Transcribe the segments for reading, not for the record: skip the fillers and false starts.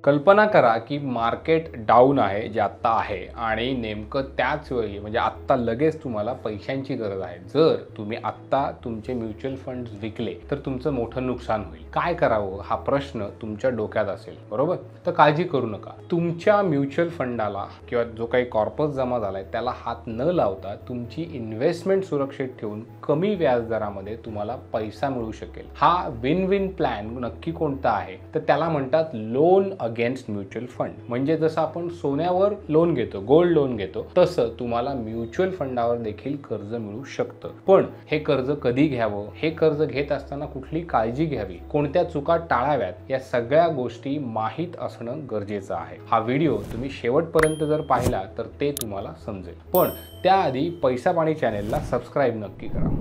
कल्पना करा की मार्केट डाऊन आहे जे आत्ता आहे आणि नेमकं त्याच वेळी म्हणजे आत्ता लगेच तुम्हाला पैशांची गरज आहे. जर तुम्ही आत्ता तुमचे म्युच्युअल फंड्स विकले तर तुमचं मोठं नुकसान होईल. काय करावं हा प्रश्न तुमच्या डोक्यात असेल, बरोबर? तर काळजी करू नका. तुमच्या म्युच्युअल फंडाला किंवा जो काही कॉर्पस जमा झालाय त्याला हात न लावता तुमची इन्व्हेस्टमेंट सुरक्षित ठेवून कमी व्याजदरामध्ये तुम्हाला पैसा मिळू शकेल. हा विन विन प्लॅन नक्की कोणता आहे तर त्याला म्हणतात लोन अगेन्स्ट म्युच्युअल फंड. म्हणजे जसं आपण सोन्यावर लोन घेतो, गोल्ड लोन घेतो, तसं तुम्हाला म्युच्युअल फंडावर देखील कर्ज मिळू शकतं. पण हे कर्ज कधी घ्यावं, हे कर्ज घेत असताना कुठली काळजी घ्यावी, कोणत्या चुका टाळाव्यात, या सगळ्या गोष्टी माहीत असणं गरजेचं आहे. हा व्हिडिओ तुम्ही शेवटपर्यंत जर पाहिला तर ते तुम्हाला समजेल. पण त्याआधी पैसा पाणी चॅनेलला सबस्क्राईब नक्की करा.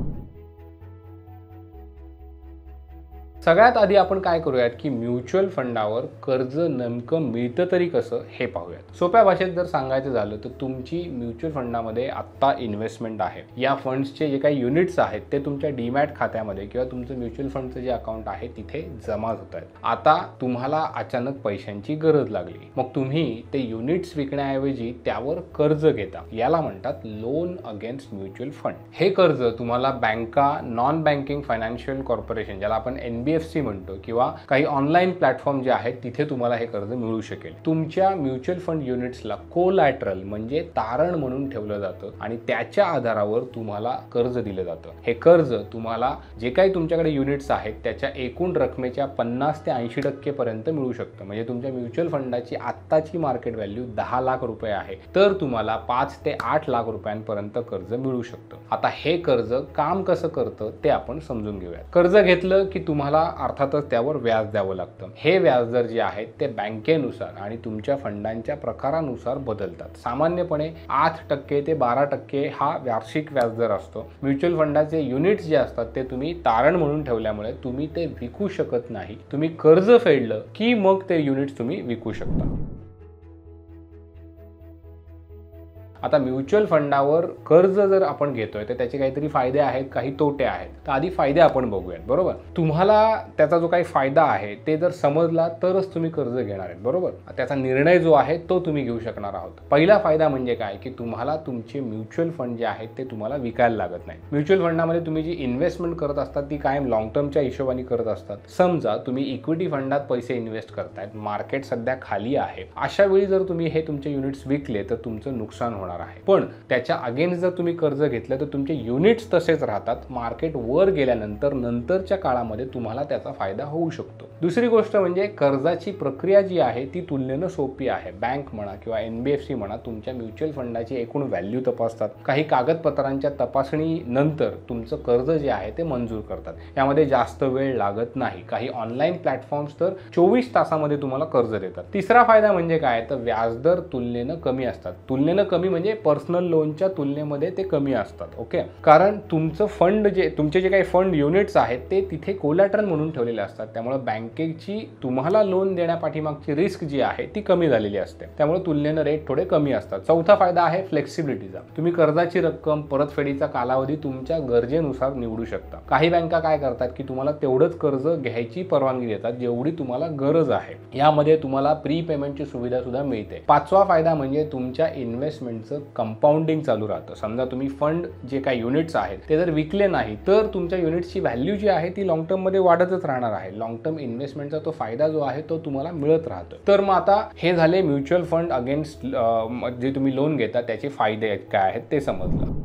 सगळ्यात आधी आपण काय करूयात की म्युच्युअल फंडावर कर्ज नेमकं मिळतं तरी कसं हे पाहूयात. सोप्या भाषेत जर सांगायचं झालं तर तुमची म्युच्युअल फंडामध्ये आत्ता इन्व्हेस्टमेंट आहे. या फंड्सचे जे काही युनिट्स आहेत ते तुमच्या डीमॅट खात्यामध्ये किंवा तुमचं म्युच्युअल फंडचं जे अकाउंट आहे तिथे जमा होत आहेत. आता तुम्हाला अचानक पैशांची गरज लागली, मग तुम्ही ते युनिट्स विकण्याऐवजी त्यावर कर्ज घेता. याला म्हणतात लोन अगेन्स्ट म्युच्युअल फंड. हे कर्ज तुम्हाला बँका, नॉन बँकिंग फायनान्शियल कॉर्पोरेशन ज्याला आपण NBFC म्हणतो किंवा काही ऑनलाईन प्लॅटफॉर्म जे आहेत तिथे तुम्हाला हे कर्ज मिळू शकेल. तुमच्या म्युच्युअल फंड युनिट्सला कोलॅटरल म्हणजे तारण म्हणून ठेवलं जातं आणि त्याच्या आधारावर तुम्हाला कर्ज दिलं जातं. हे कर्ज तुम्हाला जे काही तुमच्याकडे युनिट्स आहेत त्याच्या एकूण रकमेच्या 50 ते 80% पर्यंत मिळू शकतं. म्हणजे तुमच्या म्युच्युअल फंडाची आत्ताची मार्केट व्हॅल्यू 10 लाख रुपये आहे तर तुम्हाला 5 ते 8 लाख रुपयांपर्यंत कर्ज मिळू शकतं. आता हे कर्ज काम कसं करतं ते आपण समजून घेऊया. कर्ज घेतलं की तुम्हाला अर्थातच त्यावर व्याज द्यावं लागतं. हे व्याजदर जे आहेत ते बँकेनुसार आणि तुमच्या फंडांच्या प्रकारानुसार बदलतात. सामान्यपणे 8% ते 12% हा वार्षिक व्याजदर असतो. म्युच्युअल फंडाचे युनिट्स जे असतात ते तुम्ही तारण म्हणून ठेवल्यामुळे तुम्ही ते विकू शकत नाही. तुम्ही कर्ज फेडलं की मग ते युनिट्स तुम्ही विकू शकता. आता म्युच्युअल फंडावर कर्ज जर आपण घेतोय तर त्याचे काहीतरी फायदे आहेत, काही तोटे आहेत. तर आधी फायदे आपण बघूयात, बरोबर? तुम्हाला त्याचा जो काही फायदा आहे ते जर समजला तरच तुम्ही कर्ज घेणार आहेत, बरोबर? त्याचा निर्णय जो आहे तो तुम्ही घेऊ शकणार आहोत. पहिला फायदा म्हणजे काय की तुम्हाला तुमचे म्युच्युअल फंड जे आहेत ते तुम्हाला विकायला लागत नाही. म्युच्युअल फंडामध्ये तुम्ही जी इन्व्हेस्टमेंट करत असतात ती कायम लॉंग टर्मच्या हिशोबाने करत असतात. समजा तुम्ही इक्विटी फंडात पैसे इन्व्हेस्ट करतायत, मार्केट सध्या खाली आहे, अशा वेळी जर तुम्ही हे तुमचे युनिट्स विकले तर तुमचं नुकसान होणार आहे. पण त्याच्या अगेन्स्ट जर तुम्ही कर्ज घेतलं तर तुमचे युनिट्स तसेच राहतात. मार्केट वर गेल्यानंतर नंतरच्या काळामध्ये तुम्हाला त्याचा फायदा होऊ शकतो. दुसरी गोष्ट म्हणजे कर्जाची प्रक्रिया जी आहे ती तुलनेनं सोपी आहे. बँक म्हणा किंवा NBFC म्हणा तुमच्या म्युच्युअल फंडाची एकूण व्हॅल्यू तपासतात. काही कागदपत्रांच्या तपासणी नंतर तुमचं कर्ज जे आहे ते मंजूर करतात. यामध्ये जास्त वेळ लागत नाही. काही ऑनलाईन प्लॅटफॉर्म्स तर 24 तासामध्ये तुम्हाला कर्ज देतात. तिसरा फायदा म्हणजे काय तर व्याजदर तुलनेनं कमी असतात. तुलनेनं कमी म्हणजे पर्सनल लोनच्या तुलनेमध्ये ते कमी असतात. ओके, कारण तुमचं फंड तुमचे जे काही फंड युनिट्स आहेत ते तिथे कोलॅटरल म्हणून ठेवलेले असतात. त्यामुळे बँकेची तुम्हाला लोन देण्यापाठीमागची रिस्क जी आहे ती कमी झालेली असते. त्यामुळे तुलनेनं रेट थोडे कमी असतात. चौथा फायदा आहे फ्लेक्सिबिलिटीचा. तुम्ही कर्जाची रक्कम, परतफेडीचा कालावधी तुमच्या गरजेनुसार निवडू शकता. काही बँका काय करतात की तुम्हाला तेवढंच कर्ज घ्यायची परवानगी देतात जेवढी तुम्हाला गरज आहे. यामध्ये तुम्हाला प्री पेमेंटची सुविधा सुद्धा मिळते. पाचवा फायदा म्हणजे तुमच्या इन्व्हेस्टमेंटचं कंपाऊंडिंग चालू राहतं. समजा तुम्ही फंड जे काही युनिट्स आहेत ते जर विकले नाही तर तुमच्या युनिट्सची व्हॅल्यू जी आहे ती लॉंग टर्म मध्ये वाढतच राहणार आहे. लॉंग टर्म इन्व्हेस्टमेंटचा तो फायदा जो आहे तो तुम्हाला मिळत राहतो. तर मग आता हे झाले म्युच्युअल फंड अगेन्स्ट जे तुम्ही लोन घेता त्याचे फायदे काय आहेत ते समजलं.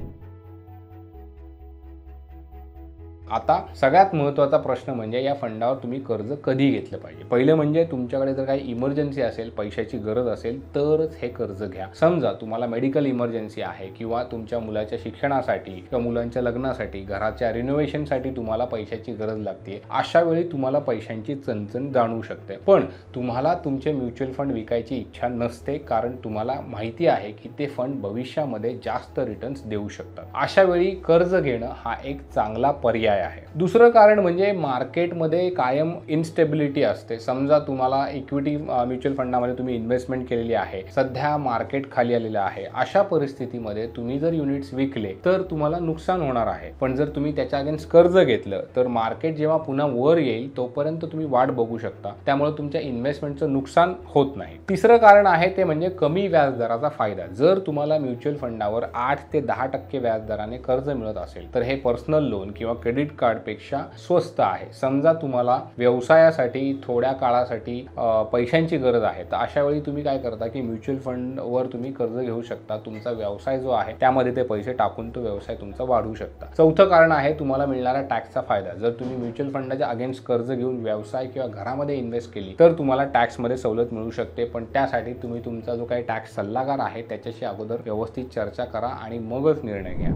आता सगळ्यात महत्त्वाचा प्रश्न म्हणजे या फंडावर तुम्ही कर्ज कधी घेतलं पाहिजे. पहिलं म्हणजे तुमच्याकडे जर काही इमर्जन्सी असेल, पैशाची गरज असेल तरच हे कर्ज घ्या. समजा तुम्हाला मेडिकल इमर्जन्सी आहे किंवा तुमच्या मुलाच्या शिक्षणासाठी किंवा मुलांच्या लग्नासाठी, घराच्या रिनोव्हेशनसाठी तुम्हाला पैशाची गरज लागते. अशा वेळी तुम्हाला पैशांची चणचण जाणवू शकते. पण तुम्हाला तुमचे म्युच्युअल फंड विकायची इच्छा नसते कारण तुम्हाला माहिती आहे की ते फंड भविष्यामध्ये जास्त रिटर्न्स देऊ शकतात. अशा वेळी कर्ज घेणं हा एक चांगला पर्याय उपाय आहे. दुसरं कारण म्हणजे मार्केटमध्ये कायम इन्स्टेबिलिटी असते. समजा तुम्हाला इक्विटी म्युच्युअल फंडामध्ये तुम्ही इन्व्हेस्टमेंट केलेली आहे, सध्या मार्केट खाली आलेलं आहे, अशा परिस्थितीमध्ये तुम्ही जर युनिट्स विकले तर तुम्हाला नुकसान होणार आहे. पण जर तुम्ही त्याच्या अगेन्स्ट कर्ज घेतलं तर मार्केट जेव्हा पुन्हा वर येईल तोपर्यंत तुम्ही वाट बघू शकता, त्यामुळे तुमच्या इन्व्हेस्टमेंटचं नुकसान होत नाही. तिसरं कारण आहे ते म्हणजे कमी व्याजदराचा फायदा. जर तुम्हाला म्युच्युअल फंडावर 8 ते 10% व्याजदराने कर्ज मिळत असेल तर हे पर्सनल लोन किंवा क्रेडिट कार्डपेक्षा स्वस्त आहे. समजा तुम्हाला व्यवसायासाठी थोड्या काळासाठी पैशांची गरज आहे, तर अशा वेळी तुम्ही काय करता की म्युच्युअल फंडवर तुम्ही कर्ज घेऊ शकता. तुमचा व्यवसाय जो आहे त्यामध्ये ते पैसे टाकून तो व्यवसाय तुमचा वाढवू शकता. चौथं कारण आहे तुम्हाला मिळणारा टॅक्सचा फायदा. जर तुम्ही म्युच्युअल फंडाच्या अगेन्स्ट कर्ज घेऊन व्यवसाय किंवा घरामध्ये इन्व्हेस्ट केली तर तुम्हाला टॅक्समध्ये सवलत मिळू शकते. पण त्यासाठी तुम्ही तुमचा जो काही टॅक्स सल्लागार आहे त्याच्याशी अगोदर व्यवस्थित चर्चा करा आणि मगच निर्णय घ्या.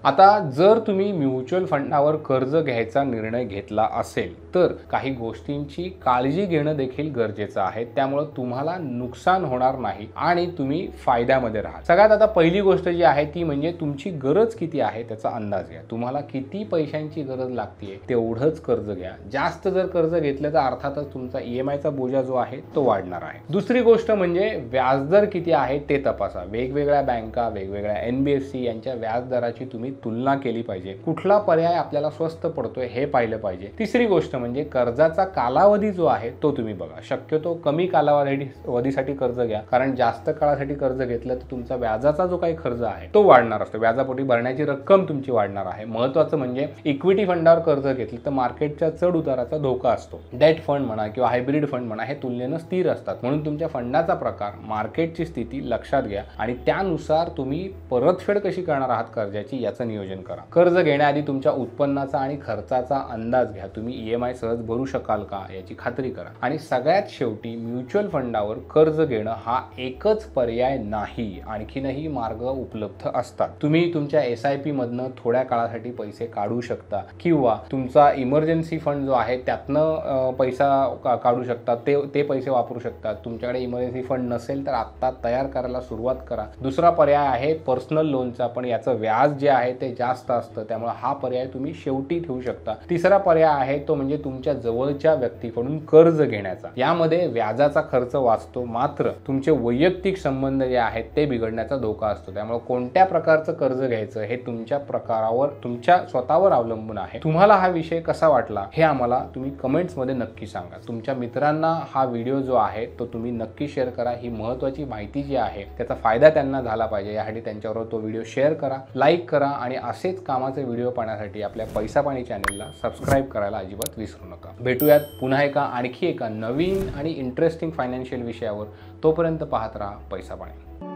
आता जर तुम्ही म्युच्युअल फंडावर कर्ज घ्यायचा निर्णय घेतला असेल तर काही गोष्टींची काळजी घेणं देखील गरजेचं आहे. त्यामुळे तुम्हाला नुकसान होणार नाही आणि तुम्ही फायद्यामध्ये राहा. सगळ्यात आता पहिली गोष्ट जी आहे ती म्हणजे तुमची गरज किती आहे त्याचा अंदाज घ्या. तुम्हाला किती पैशांची गरज लागते तेवढंच कर्ज घ्या. जास्त जर कर्ज घेतलं तर अर्थातच तुमचा EMIचा बोजा जो आहे तो वाढणार आहे. दुसरी गोष्ट म्हणजे व्याजदर किती आहे ते तपासा. वेगवेगळ्या बँका, वेगवेगळ्या NBFC यांच्या व्याजदराची तुम्ही तुलना केली पाहिजे. कुठला पर्याय आपल्याला स्वस्त पडतोय हे पाहिलं पाहिजे. तिसरी गोष्ट म्हणजे कर्जाचा कालावधी जो आहे तो तुम्ही बघा. शक्यतो कमी कालावधीसाठी कर्ज घ्या, कारण जास्त काळासाठी कर्ज घेतलं तर तुमचा व्याजाचा जो काही खर्च आहे तो वाढणार असतो. व्याजापोटी भरण्याची रक्कम तुमची वाढणार आहे. महत्त्वाचं म्हणजे इक्विटी फंडावर कर्ज घेतलं तर मार्केटच्या चढ उताराचा धोका असतो. डेट फंड म्हणा किंवा हायब्रिड फंड म्हणा हे तुलनेनं स्थिर असतात. म्हणून तुमच्या फंडाचा प्रकार, मार्केटची स्थिती लक्षात घ्या आणि त्यानुसार तुम्ही परतफेड कशी करणार आहात कर्जाची याचं नियोजन करा. कर्ज घेण्याआधी तुमच्या उत्पन्नाचा आणि खर्चाचा अंदाज घ्या. तुम्ही EMI सहज भरू शकाल का याची खात्री करा. आणि सगळ्यात शेवटी म्युच्युअल फंडावर कर्ज घेणं हा एकच पर्याय नाही, आणखीनही मार्ग उपलब्ध असतात. तुम्ही तुमच्या SIP मधनं थोड्या काळासाठी पैसे काढू शकता किंवा तुमचा इमर्जन्सी फंड जो आहे त्यातनं पैसा काढू शकता. ते पैसे वापरू शकता. तुमच्याकडे इमर्जन्सी फंड नसेल तर आत्ता तयार करायला सुरुवात करा. दुसरा पर्याय आहे पर्सनल लोनचा, पण याचं व्याज जे आहे ते जास्त असतं, त्यामुळे हा पर्याय तुम्ही शेवटी ठेवू शकता. तिसरा पर्याय आहे तो म्हणजे तुमच्या जवळच्या व्यक्तीकडून कर्ज घेण्याचा. यामध्ये व्याजाचा खर्च वाचतो, मात्र तुमचे वैयक्तिक संबंध जे आहेत ते बिघडण्याचा धोका असतो. त्यामुळे कोणत्या प्रकारचं कर्ज घ्यायचं हे तुमच्या प्रकारावर, तुमच्या स्वतःवर अवलंबून आहे. तुम्हाला हा विषय कसा वाटला हे आम्हाला तुम्ही कमेंट्समध्ये नक्की सांगा. तुमच्या मित्रांना हा व्हिडिओ जो आहे तो तुम्ही नक्की शेअर करा. ही महत्त्वाची माहिती जी आहे त्याचा फायदा त्यांना झाला पाहिजे यासाठी त्यांच्याबरोबर तो व्हिडिओ शेअर करा, लाईक करा आणि असेच कामाचे व्हिडिओ पाहण्यासाठी आपल्या पैसा पाणी चॅनलला सबस्क्राईब करायला अजिबात विसरू नका. भेटूयात पुन्हा आणखी एका नवीन आणि इंटरेस्टिंग फायनान्शियल विषयावर. तोपर्यंत पाहत राहा पैसा पाणी.